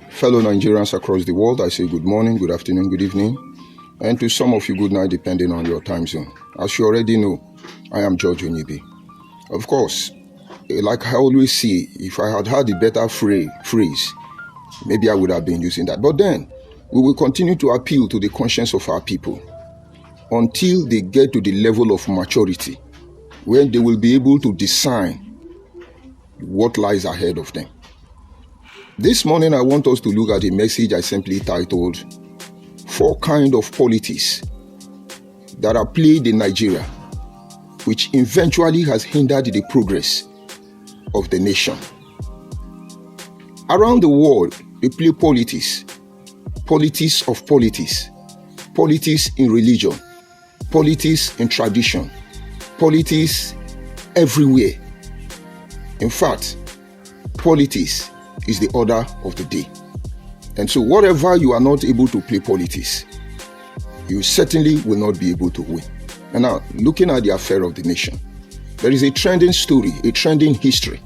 Fellow Nigerians across the world, I say good morning, good afternoon, good evening, and to some of you, good night, depending on your time zone. As you already know, I am George Onyibi. Of course, like I always say, if I had had a better phrase, maybe I would have been using that. But then, we will continue to appeal to the conscience of our people until they get to the level of maturity, when they will be able to discern what lies ahead of them. This morning, I want us to look at a message I simply titled, 4 Kinds of Politics that are played in Nigeria, which eventually has hindered the progress of the nation. Around the world, they play politics of politics, politics in religion, politics in tradition, politics everywhere. In fact, politics is the order of the day. And so whatever you are not able to play politics, you certainly will not be able to win. And now, looking at the affair of the nation, there is a trending story, a trending history,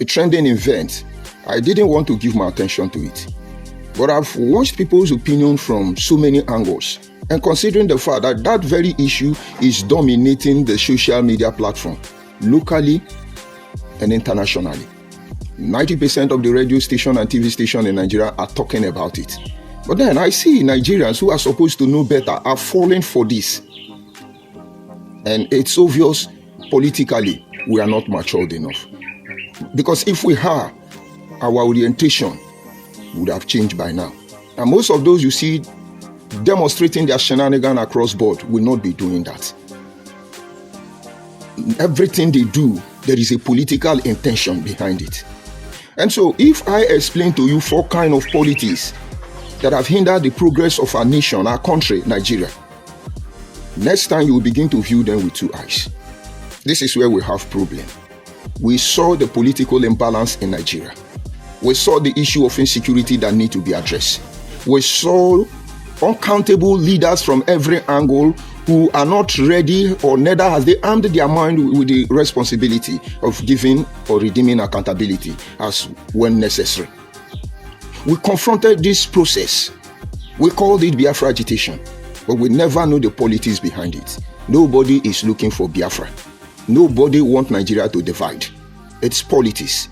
a trending event. I didn't want to give my attention to it, but I've watched people's opinion from so many angles. And considering the fact that that very issue is dominating the social media platform, locally and internationally. 90% of the radio station and TV station in Nigeria are talking about it. But then I see Nigerians who are supposed to know better are falling for this. And it's obvious politically we are not matured enough. Because if we are, our orientation would have changed by now. And most of those you see demonstrating their shenanigans across board will not be doing that. Everything they do, there is a political intention behind it. And so if I explain to you 4 kinds of politics that have hindered the progress of our nation, our country, Nigeria, next time you will begin to view them with 2 eyes. This is where we have problem. We saw the political imbalance in Nigeria. We saw the issue of insecurity that need to be addressed. We saw uncountable leaders from every angle who are not ready, or neither has they armed their mind with the responsibility of giving or redeeming accountability as when necessary. We confronted this process. We called it Biafra agitation, but we never know the politics behind it. Nobody is looking for Biafra. Nobody wants Nigeria to divide. It's politics.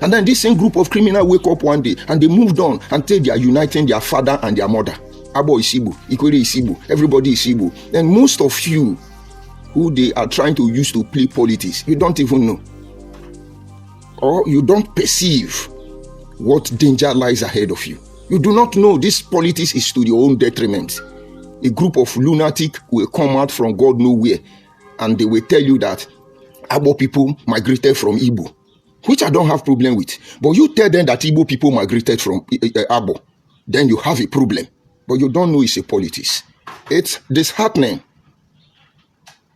And then this same group of criminals wake up one day and they moved on until they are uniting their father and their mother. Abo is Igbo, Ikore is Igbo, everybody is Igbo. And most of you who they are trying to use to play politics, you don't even know. Or you don't perceive what danger lies ahead of you. You do not know this politics is to your own detriment. A group of lunatics will come out from God nowhere and they will tell you that Abo people migrated from Igbo, which I don't have problem with. But you tell them that Igbo people migrated from Abo, then you have a problem. But you don't know it's a politics. It's disheartening.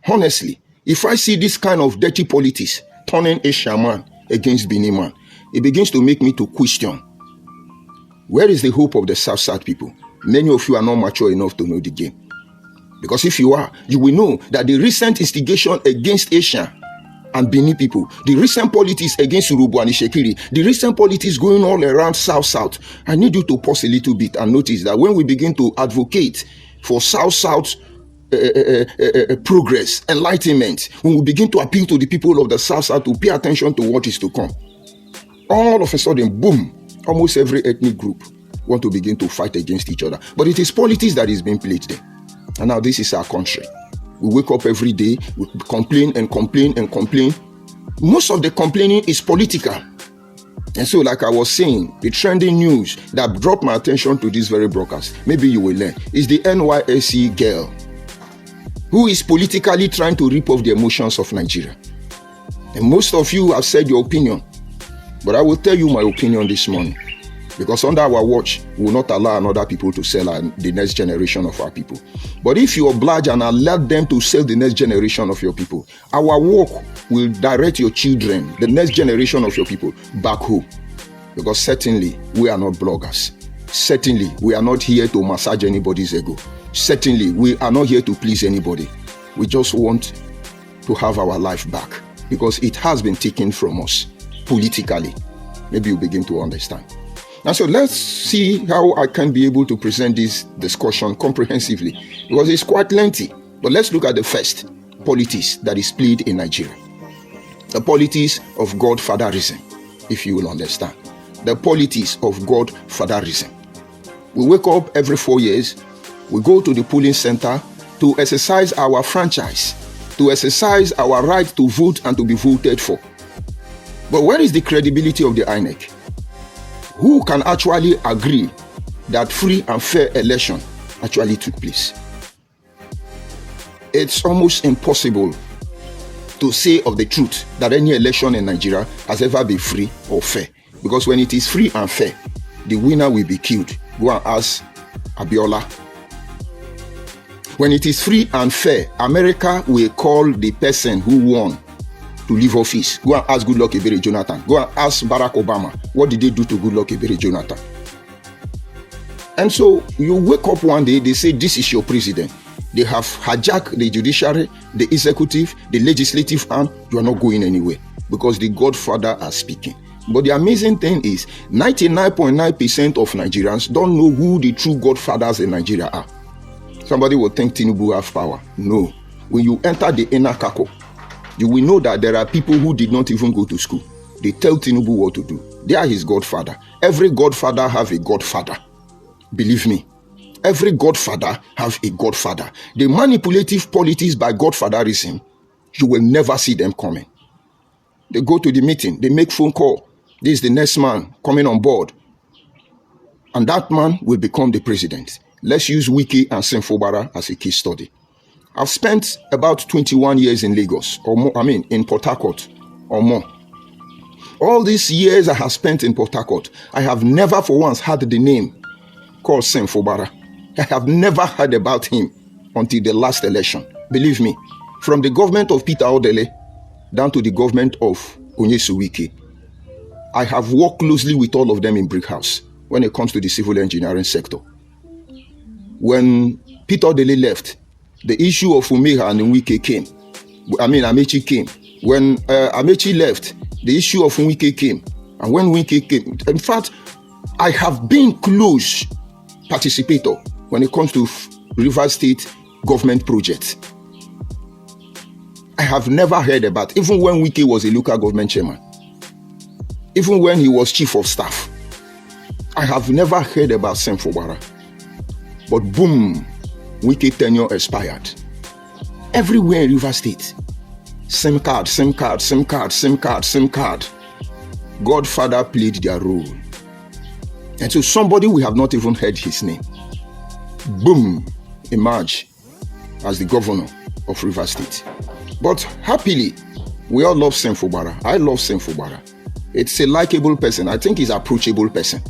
Honestly, if I see this kind of dirty politics turning a shaman against Benin man, it begins to make me to question, where is the hope of the South people? Many of you are not mature enough to know the game. Because if you are, you will know that the recent instigation against Asian and Benin people, the recent politics against Urubu and Ishekiri, the recent politics going all around South, I need you to pause a little bit and notice that when we begin to advocate for South progress, enlightenment, when we begin to appeal to the people of the South to pay attention to what is to come, all of a sudden, boom, almost every ethnic group want to begin to fight against each other. But it is politics that is being played there. And now this is our country. We wake up every day, we complain and complain and complain. Most of the complaining is political. And so, like I was saying, the trending news that brought my attention to this very broadcast, maybe you will learn, is the NYSC girl who is politically trying to rip off the emotions of Nigeria. And most of you have said your opinion, but I will tell you my opinion this morning. Because under our watch, we will not allow other people to sell the next generation of our people. But if you oblige and allow them to sell the next generation of your people, our work will direct your children, the next generation of your people, back home. Because certainly, we are not bloggers. Certainly, we are not here to massage anybody's ego. Certainly, we are not here to please anybody. We just want to have our life back because it has been taken from us politically. maybe you begin to understand. Now, so let's see how I can be able to present this discussion comprehensively, because it's quite lengthy. But let's look at the first politics that is played in Nigeria. The politics of godfatherism, if you will understand. The politics of godfatherism. We wake up every 4 years, we go to the polling center to exercise our franchise, to exercise our right to vote and to be voted for. But where is the credibility of the INEC? Who can actually agree that free and fair election actually took place? It's almost impossible to say of the truth that any election in Nigeria has ever been free or fair. Because when it is free and fair, the winner will be killed. Go and ask Abiola. When it is free and fair, America will call the person who won to leave office. Go and ask Goodluck Ebele Jonathan. Go and ask Barack Obama. What did they do to Goodluck Ebele Jonathan? And so you wake up one day, they say this is your president. They have hijacked the judiciary, the executive, the legislative arm. You are not going anywhere because the Godfather are speaking. But the amazing thing is 99.9% of Nigerians don't know who the true godfathers in Nigeria are. Somebody will think Tinubu have power. No. When you enter the inner circle, you will know that there are people who did not even go to school. They tell Tinubu what to do. They are his godfather. Every godfather have a godfather. Believe me. Every godfather have a godfather. The manipulative politics by godfatherism, you will never see them coming. They go to the meeting. They make phone call. This is the next man coming on board. And that man will become the president. Let's use Wike and Senfobara as a case study. I've spent about 21 years in Lagos, or more, in Port Harcourt, or more. All these years I have spent in Port Harcourt, I have never for once heard the name called Senfobara. I have never heard about him until the last election. Believe me, from the government of Peter Odele down to the government of Onyesu Wike, I have worked closely with all of them in Brick House when it comes to the civil engineering sector. When Peter Odele left, the issue of Umeha and Wike came. Amechi came. When Amechi left, the issue of Wike came. And when Wike came, in fact, I have been close participator when it comes to Rivers State government projects. I have never heard about, even when Wike was a local government chairman, even when he was chief of staff, I have never heard about Senfobara. But boom, Wike tenure expired. Everywhere in Rivers State, same card. Godfather played their role. And so somebody we have not even heard his name, boom, emerge as the governor of Rivers State. But happily, we all love Senfobara. I love Senfobara. It's a likable person. I think he's an approachable person.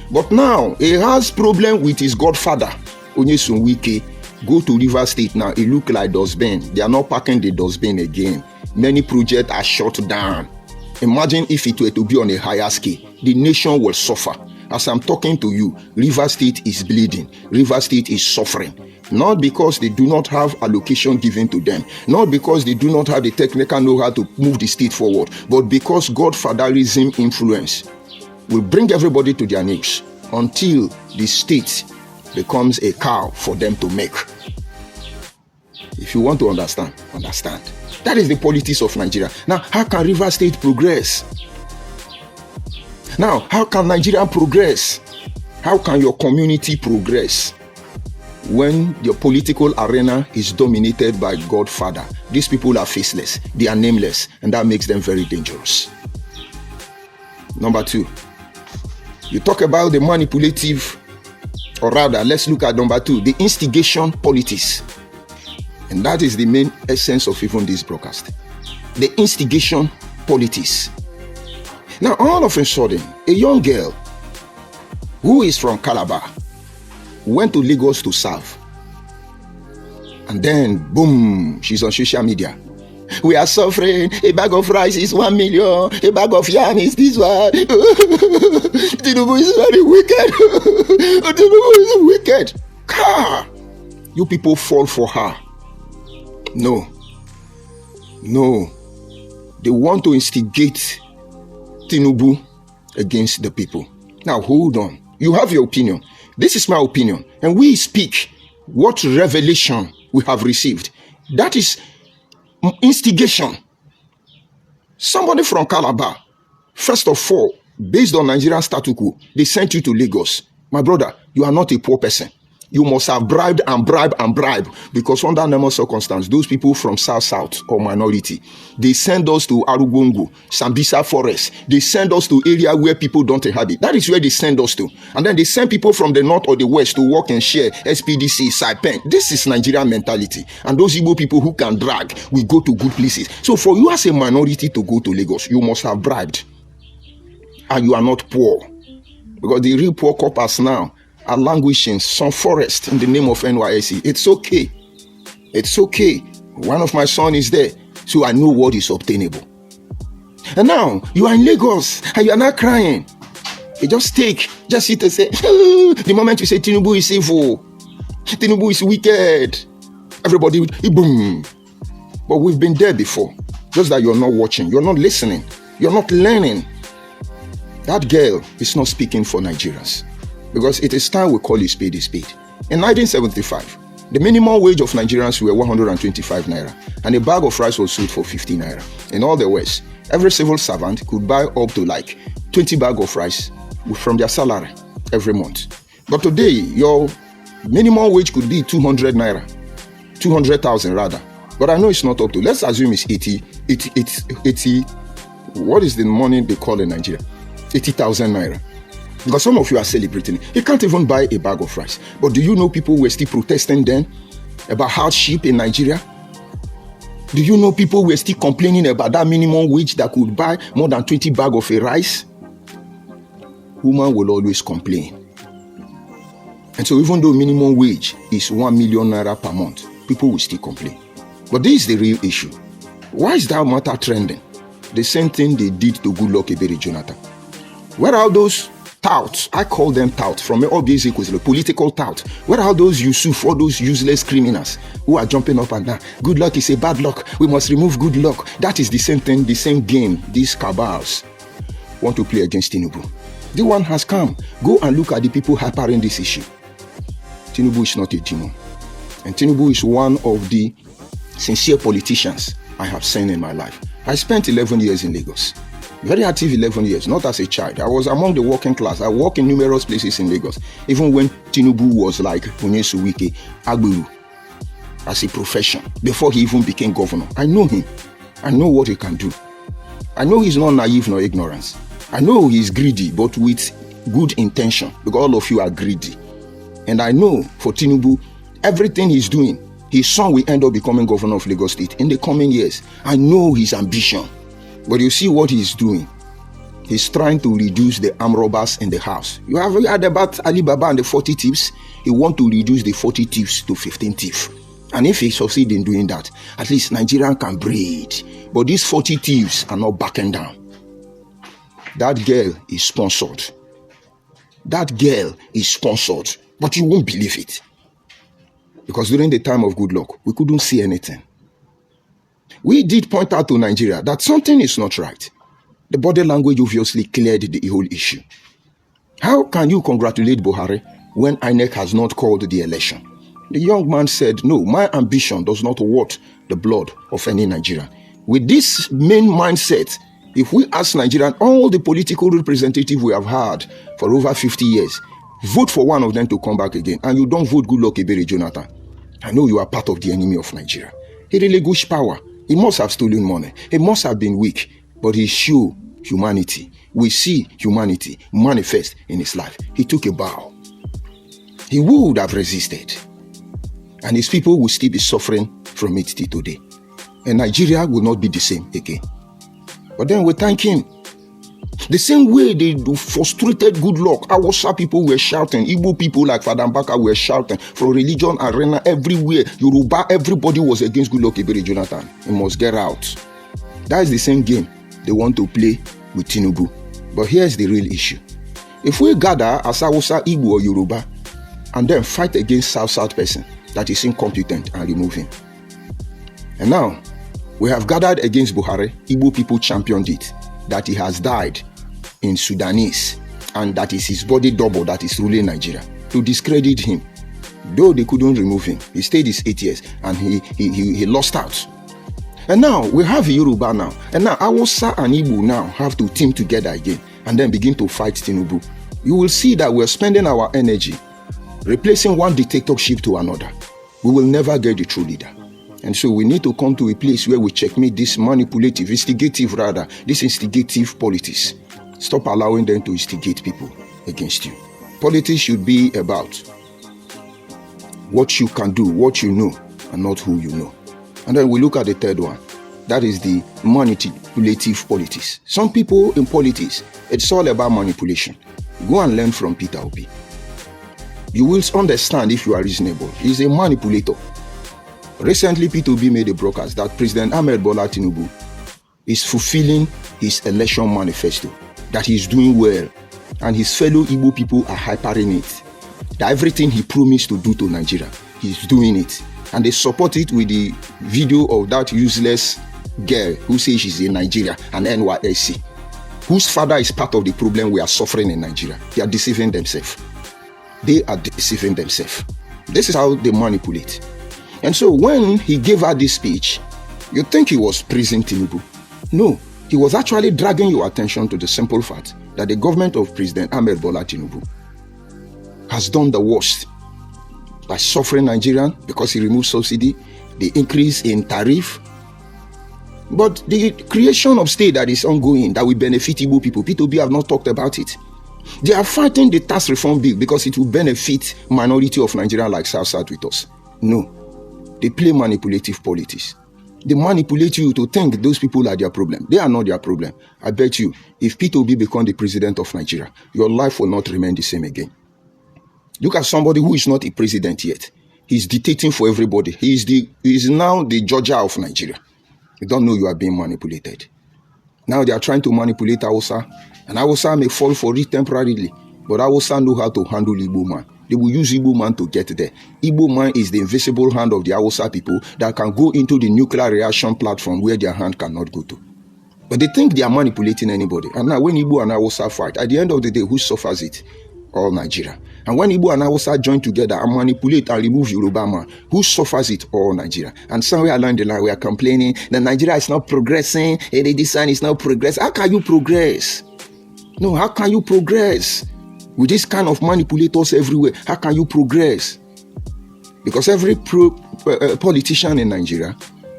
But now, he has problem with his godfather, Onyesu Wike. Go to Rivers State now, it look like dustbin. They are not packing the dustbin again. Many projects are shut down. Imagine if it were to be on a higher scale. The nation will suffer. As I'm talking to you, Rivers State is bleeding. Rivers State is suffering. Not because they do not have allocation given to them, not because they do not have the technical know-how to move the state forward, but because godfatherism influence will bring everybody to their knees until the state becomes a cow for them to milk. If you want to understand, understand. That is the politics of Nigeria. Now, how can Rivers State progress? Now, how can Nigeria progress? How can your community progress when your political arena is dominated by Godfather? These people are faceless, they are nameless, and that makes them very dangerous. Number two, you talk about the manipulative, or rather, let's look at number two, the instigation politics. And that is the main essence of even this broadcast. The instigation politics. Now, all of a sudden, a young girl who is from Calabar went to Lagos to serve. And then, boom, she's on social media. We are suffering. A bag of rice is 1 million. A bag of yam is this one. Tinubu is very wicked. Tinubu is wicked. Car. You people fall for her. No. They want to instigate Tinubu against the people. Now, hold on. You have your opinion. This is my opinion. And we speak what revelation we have received. That is instigation. Somebody from Calabar, first of all, based on Nigerian statu quo, they sent you to Lagos. My brother, you are not a poor person. You must have bribed and bribed and bribed, because under normal circumstances, those people from South or minority, they send us to Arugongo, Sambisa Forest. They send us to area where people don't inhabit. That is where they send us to. And then they send people from the north or the west to work and share SPDC, Saipen. This is Nigerian mentality. And those Igbo people who can drag, we go to good places. So for you as a minority to go to Lagos, you must have bribed. And you are not poor. Because the real poor coppers now are languishing some forest in the name of NYSC. It's okay. It's okay. One of my sons is there, so I know what is obtainable. And now, you are in Lagos, and you are not crying. You just sit and say, the moment you say Tinubu is evil, Tinubu is wicked, everybody, boom. But we've been there before. Just that you're not watching, you're not listening, you're not learning. That girl is not speaking for Nigerians. Because it is time we call a spade a spade. In 1975, the minimum wage of Nigerians were 125 naira, and a bag of rice was sold for 50 naira. In all the West, every civil servant could buy up to like 20 bags of rice from their salary every month. But today, your minimum wage could be 200 naira, 200,000 rather. But I know it's not up to. Let's assume it's 80. What is the money they call in Nigeria? 80,000 naira. Because some of you are celebrating. You can't even buy a bag of rice. But do you know people were still protesting then about hardship in Nigeria? Do you know people were still complaining about that minimum wage that could buy more than 20 bags of a rice? Woman will always complain. And so even though minimum wage is 1 million naira per month, people will still complain. But this is the real issue. Why is that matter trending? The same thing they did to Goodluck Ebele Jonathan. Where are those touts? I call them touts from all these equals, the political tout. Where are those Yusuf, all those useless criminals who are jumping up and down? Good luck is a bad luck. We must remove good luck. That is the same thing, the same game these cabals want to play against Tinubu. The one has come. Go and look at the people harping this issue. Tinubu is not a demon. And Tinubu is one of the sincere politicians I have seen in my life. I spent 11 years in Lagos. Very active 11 years, not as a child. I was among the working class. I worked in numerous places in Lagos. Even when Tinubu was like Onyesu Wike, Agbero, as a profession, before he even became governor. I know him. I know what he can do. I know he's not naive nor ignorance. I know he's greedy, but with good intention, because all of you are greedy. And I know for Tinubu, everything he's doing, his son will end up becoming governor of Lagos State in the coming years. I know his ambition. But you see what he's doing. He's trying to reduce the armed robbers in the house. You have heard about Alibaba and the 40 thieves. He wants to reduce the 40 thieves to 15 thieves. And if he succeeds in doing that, at least Nigeria can breathe. But these 40 thieves are not backing down. That girl is sponsored. That girl is sponsored. But you won't believe it. Because during the time of Goodluck, we couldn't see anything. We did point out to Nigeria that something is not right. The body language obviously cleared the whole issue. How can you congratulate Buhari when INEC has not called the election? The young man said, no, my ambition does not want the blood of any Nigerian. With this main mindset, if we ask Nigerian, all the political representatives we have had for over 50 years, vote for one of them to come back again, and you don't vote Goodluck Ebele Jonathan, I know you are part of the enemy of Nigeria. He relinquished power. He must have stolen money. He must have been weak, but he showed humanity. We see humanity manifest in his life. He took a bow. He would have resisted, and his people will still be suffering from it till today. And Nigeria will not be the same again. But then we thank him. The same way they frustrated Goodluck, Hausa people were shouting, Igbo people like Fada Mbaka were shouting, from religion arena everywhere, Yoruba, everybody was against Goodluck Ebele Jonathan. He must get out. That is the same game they want to play with Tinubu. But here's the real issue. If we gather as Hausa, Igbo or Yoruba, and then fight against South person that is incompetent and remove him. And now, we have gathered against Buhari, Igbo people championed it, that he has died in Sudanese, and that is his body double that is ruling Nigeria, to discredit him. Though they couldn't remove him, he stayed his 8 years and he lost out. And now we have Yoruba now, and now Hausa and Igbo now have to team together again and then begin to fight Tinubu. You will see that we're spending our energy replacing one dictatorship to another. We will never get the true leader. And so we need to come to a place where we checkmate this instigative politics. Stop allowing them to instigate people against you. Politics should be about what you can do, what you know, and not who you know. And then we look at the third one. That is the manipulative politics. Some people in politics, it's all about manipulation. Go and learn from Peter Obi. You will understand if you are reasonable. He's a manipulator. Recently, Peter Obi made a broadcast that President Ahmed Bola Tinubu is fulfilling his election manifesto, that he's doing well, and his fellow Igbo people are hypering it. That everything he promised to do to Nigeria, he's doing it. And they support it with the video of that useless girl who says she's in Nigeria, an NYSC, whose father is part of the problem we are suffering in Nigeria. They are deceiving themselves. They are deceiving themselves. This is how they manipulate. And so when he gave her this speech, you think he was praising Tinubu. No, he was actually dragging your attention to the simple fact that the government of President Ahmed Bola Tinubu has done the worst by suffering Nigerian because he removed subsidy, the increase in tariff. But the creation of state that is ongoing, that will benefit Igbo people, P2B have not talked about it. They are fighting the tax reform bill because it will benefit minority of Nigeria like South with us. No, they play manipulative politics. They manipulate you to think those people are their problem. They are not their problem. I bet you, if P2B become the president of Nigeria, your life will not remain the same again. Look at somebody who is not a president yet. He's dictating for everybody. He is now the judge of Nigeria. You don't know you are being manipulated. Now they are trying to manipulate Hausa, and Hausa may fall for it temporarily, but Hausa know how to handle Igbo man. They will use Igbo man to get there. Igbo man is the invisible hand of the Hausa people that can go into the nuclear reaction platform where their hand cannot go to. But they think they are manipulating anybody. And now when Igbo and Hausa fight, at the end of the day, who suffers it? All Nigeria. And when Igbo and Hausa join together and manipulate and remove Yoruba man, who suffers it? All Nigeria. And somewhere along the line, we are complaining that Nigeria is not progressing, this sign is not progressing. How can you progress? No, how can you progress? With this kind of manipulators everywhere, how can you progress? Because every politician in Nigeria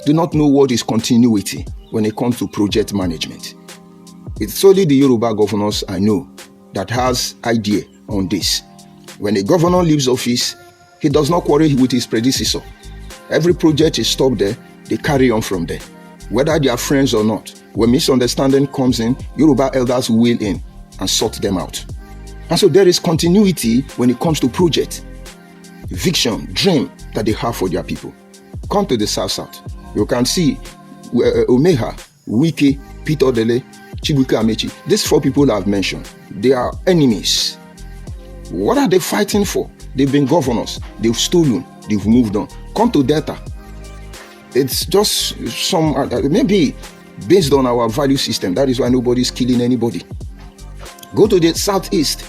do not know what is continuity when it comes to project management. It's only the Yoruba governors I know that has idea on this. When a governor leaves office, he does not quarrel with his predecessor. Every project is stopped there, they carry on from there. Whether they are friends or not, when misunderstanding comes in, Yoruba elders will in and sort them out. And so there is continuity when it comes to project, vision, dream that they have for their people. Come to the South. You can see Omeha, Wike, Peter Dele, Chibuike Amechi. These four people I've mentioned, they are enemies. What are they fighting for? They've been governors. They've stolen. They've moved on. Come to Delta. It's just some, maybe based on our value system. That is why nobody's killing anybody. Go to the Southeast.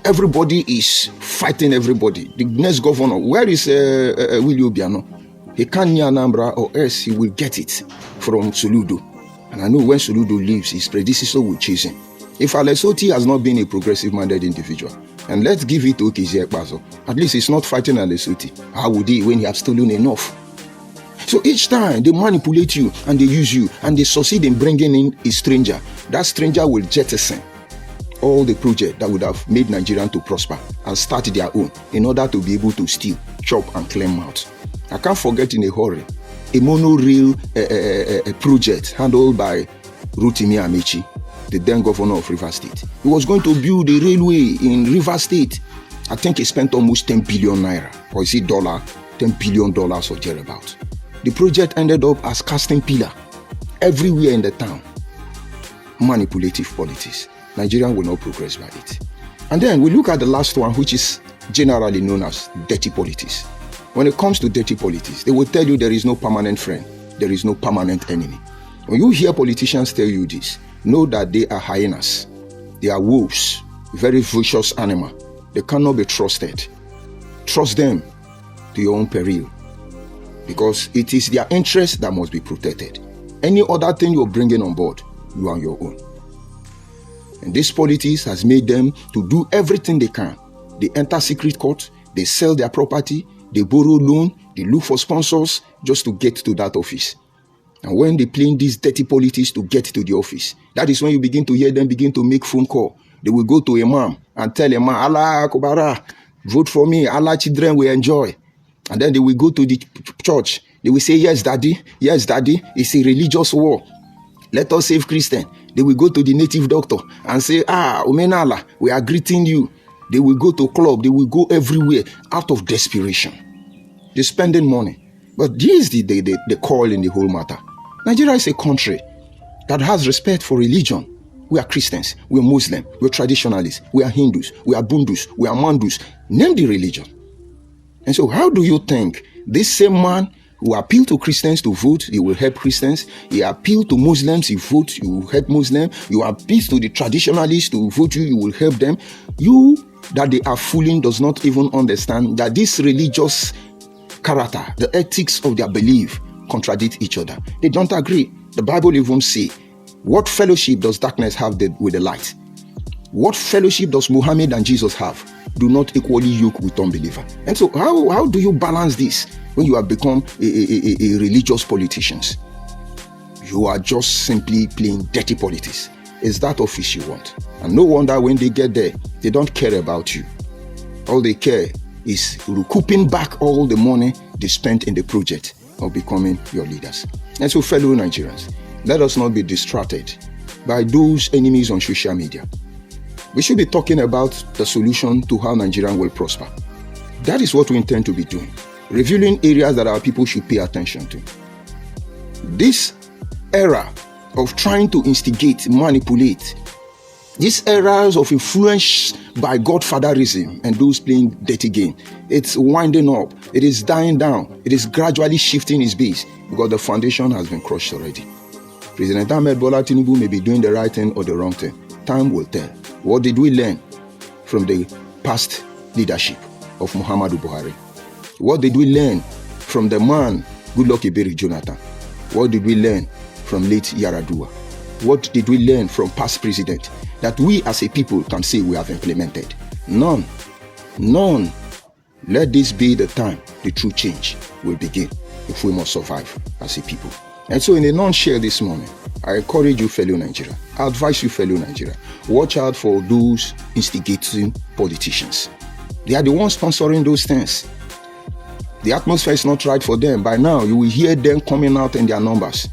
Everybody is fighting everybody. The next governor, where is Willie Obiano? He can't near Anambra, or else he will get it from Soludo. And I know when Soludo leaves, his predecessor will chase him. If Alesoti has not been a progressive-minded individual, and let's give it to Okezie Ekpazo, at least he's not fighting Alesoti. How would he when he has stolen enough? So each time they manipulate you and they use you and they succeed in bringing in a stranger, that stranger will jettison all the project that would have made Nigerians to prosper and start their own in order to be able to steal, chop and claim out. I can't forget in a hurry a monorail project handled by Rotimi Amechi, the then governor of Rivers State. He was going to build a railway in Rivers State. I think he spent almost 10 billion naira, or is it dollar, $10 billion or thereabout. The project ended up as casting pillar everywhere in the town. Manipulative politics. Nigeria will not progress by it. And then we look at the last one, which is generally known as dirty politics. When it comes to dirty politics, they will tell you there is no permanent friend, there is no permanent enemy. When you hear politicians tell you this, know that they are hyenas. They are wolves, very vicious animal. They cannot be trusted. Trust them to your own peril, because it is their interest that must be protected. Any other thing you're bringing on board, you are on your own. And this politics has made them to do everything they can. They enter secret court, they sell their property, they borrow loan, they look for sponsors just to get to that office. And when they play these dirty politics to get to the office, that is when you begin to hear them begin to make phone call. They will go to Imam and tell Imam, Allah Akbar, vote for me, Allah children will enjoy. And then they will go to the church. They will say, yes, daddy, it's a religious war. Let us save Christian. They will go to the native doctor and say, Omenala, we are greeting you. They will go to club. They will go everywhere out of desperation. They're spending money. But this is the call in the whole matter. Nigeria is a country that has respect for religion. We are Christians. We are Muslim. We are traditionalists. We are Hindus. We are Bundus. We are Mandus. Name the religion. And so how do you think this same man who appealed to Christians to vote, he will help Christians. He appealed to Muslims, he vote, you will help Muslims. You appeal to the traditionalists to vote you, you will help them. You that they are fooling does not even understand that this religious character, the ethics of their belief contradict each other. They don't agree. The Bible even say, what fellowship does darkness have with the light? What fellowship does Muhammad and Jesus have? Do not equally yoke with unbeliever. And so how do you balance this when you have become a religious politicians? You are just simply playing dirty politics. It's that office you want. And no wonder when they get there, they don't care about you. All they care is recouping back all the money they spent in the project of becoming your leaders. And so fellow Nigerians, let us not be distracted by those enemies on social media. We should be talking about the solution to how Nigeria will prosper. That is what we intend to be doing, revealing areas that our people should pay attention to. This era of trying to instigate, manipulate, these eras of influence by godfatherism and those playing dirty game, it's winding up, it is dying down, it is gradually shifting its base because the foundation has been crushed already. President Ahmed Bola Tinubu may be doing the right thing or the wrong thing. Time will tell. What did we learn from the past leadership of Muhammadu Buhari? What did we learn from the man, Goodluck Ebele Jonathan? What did we learn from late Yaradua? What did we learn from past president that we as a people can say we have implemented? None. None. Let this be the time the true change will begin if we must survive as a people. And so in a nutshell this morning, I encourage you fellow Nigeria, I advise you fellow Nigeria, watch out for those instigating politicians. They are the ones sponsoring those things. The atmosphere is not right for them. By now, you will hear them coming out in their numbers.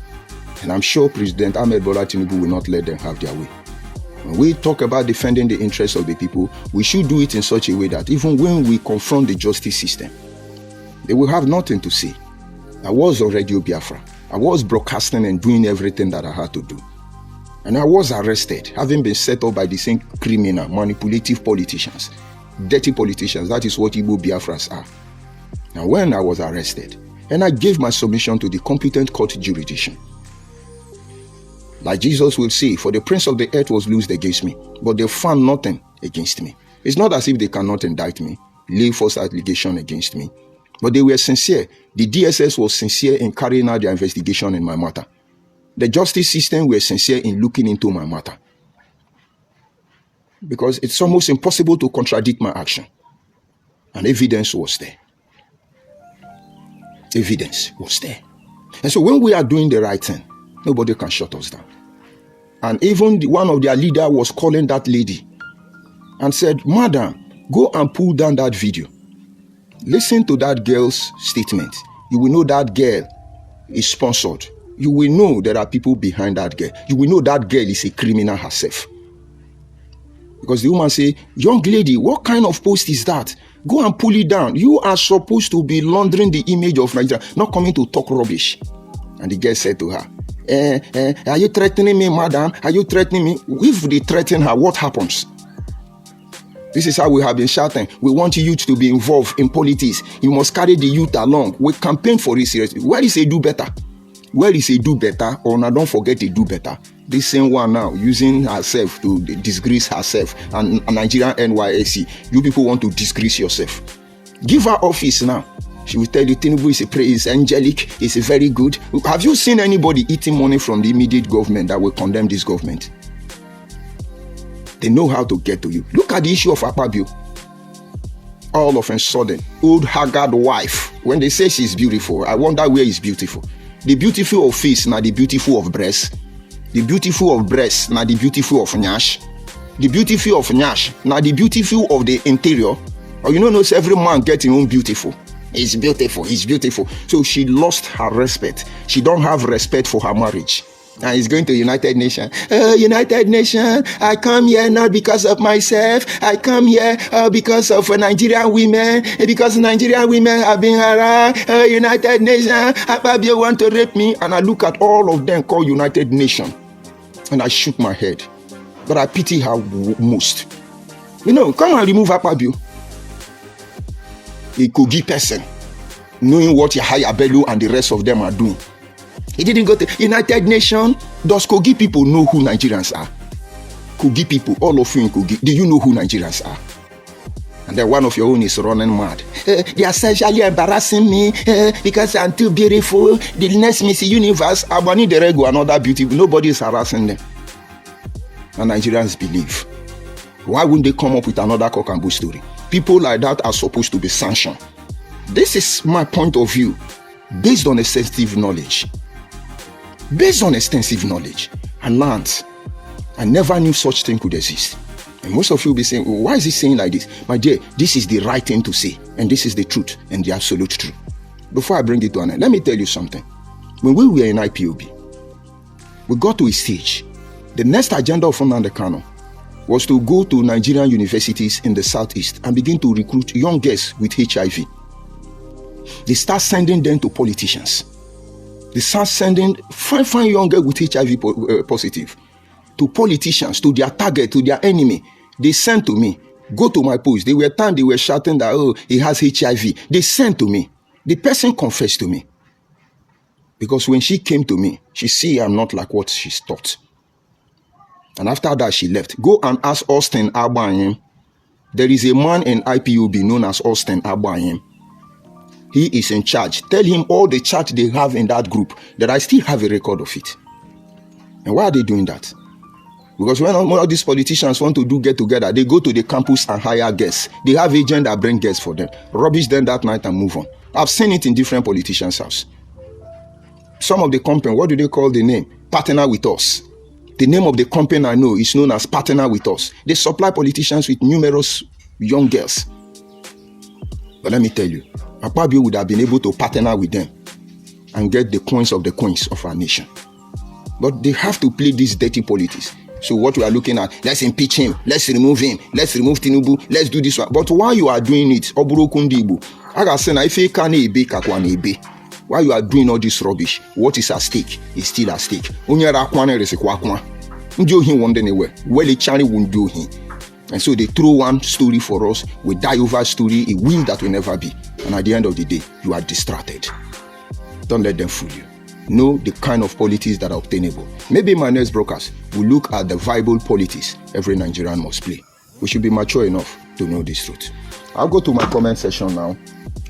And I'm sure President Ahmed Bola Tinubu will not let them have their way. When we talk about defending the interests of the people, we should do it in such a way that even when we confront the justice system, they will have nothing to say. I was on Radio Biafra. I was broadcasting and doing everything that I had to do. And I was arrested, having been set up by the same criminal, manipulative politicians, dirty politicians. That is what Igbo Biafras are. Now, when I was arrested, and I gave my submission to the competent court jurisdiction, like Jesus will say, for the prince of the earth was loosed against me, but they found nothing against me. It's not as if they cannot indict me, lay false allegation against me, but they were sincere. The DSS was sincere in carrying out their investigation in my matter. The justice system were sincere in looking into my matter. Because it's almost impossible to contradict my action. And evidence was there. Evidence was there. And so when we are doing the right thing, nobody can shut us down. And even one of their leaders was calling that lady and said, Madam, go and pull down that video. Listen to that girl's statement. You will know that girl is sponsored. You will know there are people behind that girl. You will know that girl is a criminal herself. Because the woman say, young lady, what kind of post is that? Go and pull it down. You are supposed to be laundering the image of Nigeria, not coming to talk rubbish. And the girl said to her, are you threatening me, madam? Are you threatening me? If they threaten her, what happens? This is how we have been shouting. We want youth to be involved in politics. You must carry the youth along. We campaign for it seriously. Where is a do better? Where is a do better? Or now don't forget a do better. This same one now using herself to disgrace herself and Nigerian NYSC. You people want to disgrace yourself. Give her office now. She will tell you Tinubu is angelic, is very good. Have you seen anybody eating money from the immediate government that will condemn this government? They know how to get to you. Look at the issue of Akpabio. All of a sudden, old haggard wife, when they say she's beautiful, I wonder where is beautiful. The beautiful of face, now the beautiful of breast. The beautiful of breast, now the beautiful of nyash. The beautiful of nyash, now the beautiful of the interior. Or you know, every man getting own beautiful. It's beautiful, it's beautiful. So she lost her respect. She don't have respect for her marriage. And he's going to United Nations. United Nations, I come here not because of myself. I come here because of Nigerian women. Because Nigerian women have been harassed. United Nations, Akpabio want to rape me. And I look at all of them called United Nations. And I shook my head. But I pity her most. You know, come and remove Akpabio. A Kogi person, knowing what Yahaya Bello and the rest of them are doing. He didn't go to United Nations. Does Kogi people know who Nigerians are? Kogi people, all of you in Kogi, do you know who Nigerians are? And then one of your own is running mad. They are sexually embarrassing me because I'm too beautiful. The next Miss Universe, Abani Derego, another beautiful. Nobody is harassing them. And Nigerians believe. Why wouldn't they come up with another cock and bull story? People like that are supposed to be sanctioned. This is my point of view, based on extensive knowledge. Based on extensive knowledge, I learned. I never knew such thing could exist. And most of you will be saying, why is he saying like this? My dear, this is the right thing to say. And this is the truth and the absolute truth. Before I bring it to an end, let me tell you something. When we were in IPOB, we got to a stage. The next agenda of Nnamdi Kanu was to go to Nigerian universities in the southeast and begin to recruit young girls with HIV. They start sending them to politicians. They start sending fine young girls with HIV positive to politicians, to their target, to their enemy. They sent to me, go to my post. They were shouting that, oh, he has HIV. They sent to me. The person confessed to me. Because when she came to me, she see I'm not like what she's taught. And after that, she left. Go and ask Austin Agbanyem. There is a man in IPOB known as Austin Agbanyem. He is in charge. Tell him all the chat they have in that group, that I still have a record of it. And why are they doing that? Because when all these politicians want to get together, they go to the campus and hire guests. They have agents that bring guests for them. Rubbish them that night and move on. I've seen it in different politicians' house. Some of the company, what do they call the name? Partner with us. The name of the company I know is known as Partner with Us. They supply politicians with numerous young girls. But let me tell you, Akpabio would have been able to partner with them and get the coins of our nation. But they have to play this dirty politics. So what we are looking at, let's impeach him, let's remove him, let's remove Tinubu, let's do this one. But while you are doing it, while you are doing all this rubbish, what is at stake is still at stake. And so they throw one story for us, we die over story, a will that will never be. And at the end of the day, you are distracted. Don't let them fool you. Know the kind of politics that are obtainable. Maybe my next broadcast will look at the viable politics every Nigerian must play. We should be mature enough to know this truth. I'll go to my comment section now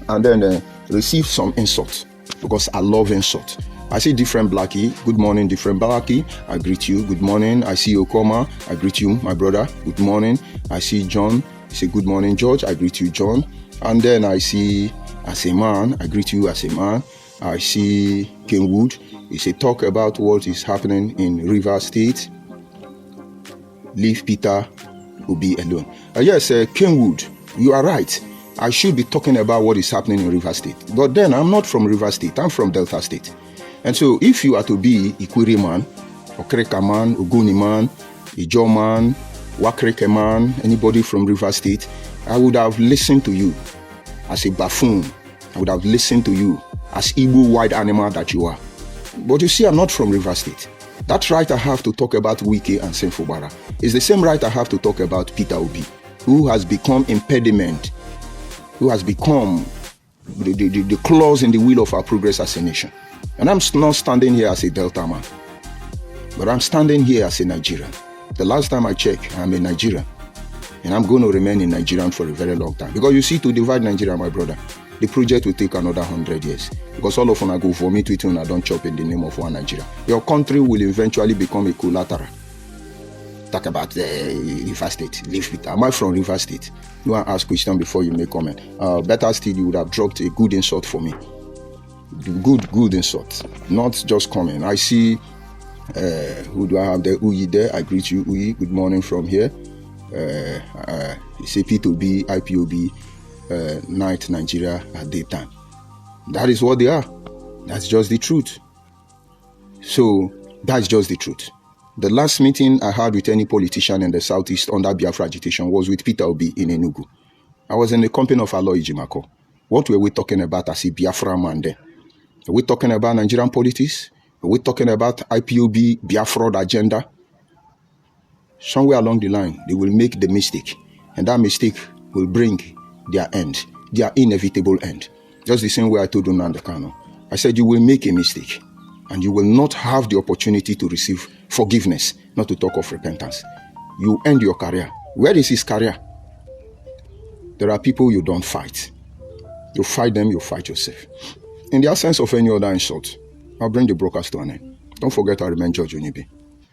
and then receive some insults, because I love insult. I see different Blackie. Good morning, different Blackie. I greet you. Good morning. I see Okoma. I greet you, my brother. Good morning. I see John. I say good morning, George. I greet you, John. And then I see as a man. I greet you as a man. I see Kenwood. He say talk about what is happening in Rivers State. Leave Peter Obi alone. Yes, Kenwood, you are right. I should be talking about what is happening in Rivers State. But then I'm not from Rivers State. I'm from Delta State. And so if you are to be Ikwiri man, Okreka man, Ogoni man, Ijo man, Wakreke man, anybody from Rivers State, I would have listened to you as a buffoon. I would have listened to you as Igbo wild animal that you are. But you see, I'm not from Rivers State. That right I have to talk about Wike and Senfobara is the same right I have to talk about Peter Obi, who has become impediment, who has become the clause in the wheel of our progress as a nation. And I'm not standing here as a Delta man. But I'm standing here as a Nigerian. The last time I checked, I'm a Nigerian. And I'm going to remain in Nigeria for a very long time. Because you see, to divide Nigeria, my brother, the project will take another 100 years. Because all of them go vomit with you and don't chop in the name of one Nigeria. Your country will eventually become a collateral. Talk about River State. Leave it. Am I from River State? You want to ask question before you make comment. Better still, you would have dropped a good insult for me. Good insult. Not just comment. I see, who do I have there? Uyi there. I greet you, Uyi. Good morning from here. It's a P2B, IPOB, night Nigeria at daytime. That is what they are. That's just the truth. So that's just the truth. The last meeting I had with any politician in the southeast under Biafra agitation was with Peter Obi in Enugu. I was in the company of Aloy Jimako. What were we talking about as a Biafra man then? Are we talking about Nigerian politics? Are we talking about IPOB, Biafra agenda? Somewhere along the line, they will make the mistake. And that mistake will bring their end, their inevitable end. Just the same way I told Nnamdi Kanu. I said, you will make a mistake. And you will not have the opportunity to receive forgiveness, not to talk of repentance. You end your career. Where is his career? There are people you don't fight. You fight them, you fight yourself. In the absence of any other insult, I'll bring the broadcast to an end. Don't forget I remain George Onibi.